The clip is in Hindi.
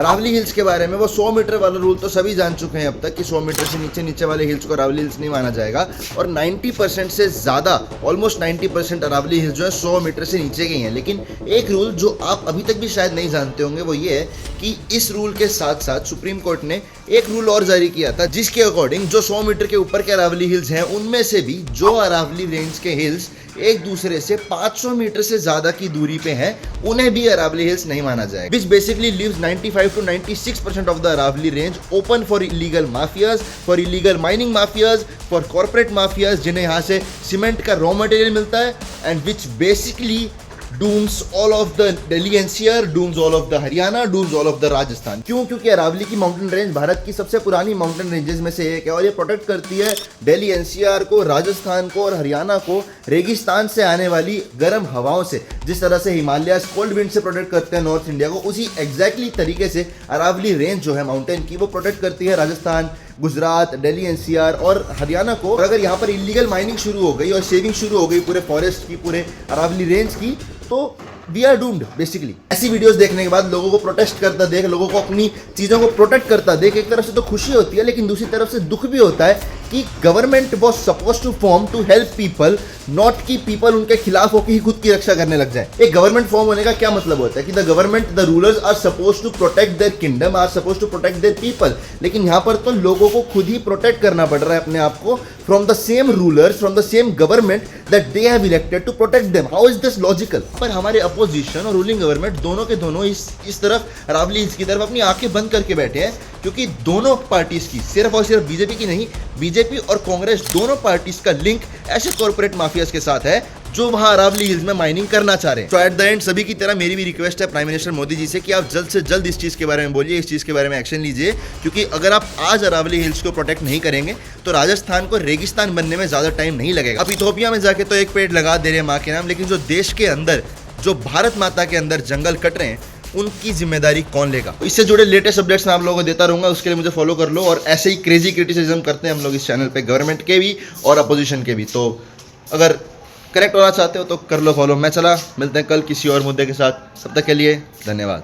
अरावली हिल्स के बारे में वो 100 मीटर वाला रूल तो सभी जान चुके हैं अब तक कि 100 मीटर से नीचे वाले हिल्स को अरावली हिल्स नहीं माना जाएगा। और 90% से ज़्यादा, ऑलमोस्ट 90% अरावली हिल्स जो है 100 मीटर से नीचे के हैं। लेकिन एक रूल जो आप अभी तक भी शायद नहीं जानते होंगे वो ये है कि इस रूल के साथ साथ सुप्रीम कोर्ट ने एक रूल और जारी किया था, जिसके अकॉर्डिंग जो 100 मीटर के ऊपर के अरावली हिल्स हैं उनमें से भी जो अरावली रेंज के हिल्स एक दूसरे से 500 मीटर से ज्यादा की दूरी पे हैं उन्हें भी अरावली हिल्स नहीं माना जाएगा। Which basically leaves 95 to 96% of the Aravalli range open for illegal mafias, for illegal mining mafias, for corporate mafias जिन्हें यहाँ से सीमेंट का रॉ मटेरियल मिलता है, and which basically dooms all of the Delhi NCR, dooms all of the Haryana, dooms all of the Rajasthan। क्यों? क्योंकि अरावली की माउंटेन रेंज भारत की सबसे पुरानी माउंटेन रेंजेस में से एक है और ये प्रोटेक्ट करती है दिल्ली NCR को, राजस्थान को और हरियाणा को रेगिस्तान से आने वाली गर्म हवाओं से। जिस तरह से हिमालयाज कोल्ड विंड से प्रोटेक्ट करते हैं नॉर्थ इंडिया को, उसी एग्जैक्टली तरीके से अरावली रेंज जो है माउंटेन की वो प्रोटेक्ट करती है राजस्थान, गुजरात, दिल्ली NCR और हरियाणा को। और अगर यहाँ पर इलीगल माइनिंग शुरू हो गई और सेविंग शुरू हो गई पूरे फॉरेस्ट की, पूरे अरावली रेंज की, तो वी आर डूम्ड बेसिकली। ऐसी वीडियोस देखने के बाद लोगों को प्रोटेस्ट करता देख, लोगों को अपनी चीज़ों को प्रोटेक्ट करता देख, एक तरफ से तो खुशी होती है लेकिन दूसरी तरफ से दुख भी होता है कि government was suppose to form to help people, not कि पीपल उनके खिलाफ होकर ही खुद की रक्षा करने लग जाए। एक गवर्नमेंट फॉर्म होने का क्या मतलब होता है कि the government, the rulers are suppose to protect their kingdom, are suppose to protect their people. लेकिन यहाँ पर तो लोगों को खुद ही प्रोटेक्ट करना पड़ रहा है अपने आप को from the same rulers, from the same government that they have elected to protect them. How is this logical? पर हमारे अपोजिशन और रूलिंग गवर्नमेंट दोनों के दोनों इस तरफ अरावली हिल्स की तरफ अपनी आंखें बंद करके बैठे हैं, क्योंकि दोनों पार्टीज की, सिर्फ और सिर्फ बीजेपी की नहीं, बीजेपी और कांग्रेस दोनों पार्टीज का लिंक ऐसे कॉर्पोरेट माफियाज के साथ है जो वहां अरावली हिल्स में माइनिंग करना चाह रहे हैं। तो एट द एंड सभी की तरह मेरी भी रिक्वेस्ट है प्राइम मिनिस्टर मोदी जी से कि आप जल्द से जल्द इस चीज़ के बारे में बोलिए, इस चीज़ के बारे में एक्शन लीजिए, क्योंकि अगर आप आज अरावली हिल्स को प्रोटेक्ट नहीं करेंगे तो राजस्थान को रेगिस्तान बनने में ज़्यादा टाइम नहीं लगेगा। अब इथोपिया में जाके तो एक पेड़ लगा दे रहे हैं माँ के नाम, लेकिन जो देश के अंदर, जो भारत माता के अंदर जंगल कट रहे हैं उनकी जिम्मेदारी कौन लेगा? इससे जुड़े लेटेस्ट अपडेट्स मैं आप लोगों को देता रहूंगा, उसके लिए मुझे फॉलो कर लो। और ऐसे ही क्रेजी क्रिटिसिज्म करते हैं हम लोग इस चैनल पे, गवर्नमेंट के भी और अपोजिशन के भी। तो अगर करेक्ट होना चाहते हो तो कर लो फॉलो। मैं चला, मिलते हैं कल किसी और मुद्दे के साथ, तब तक के लिए धन्यवाद।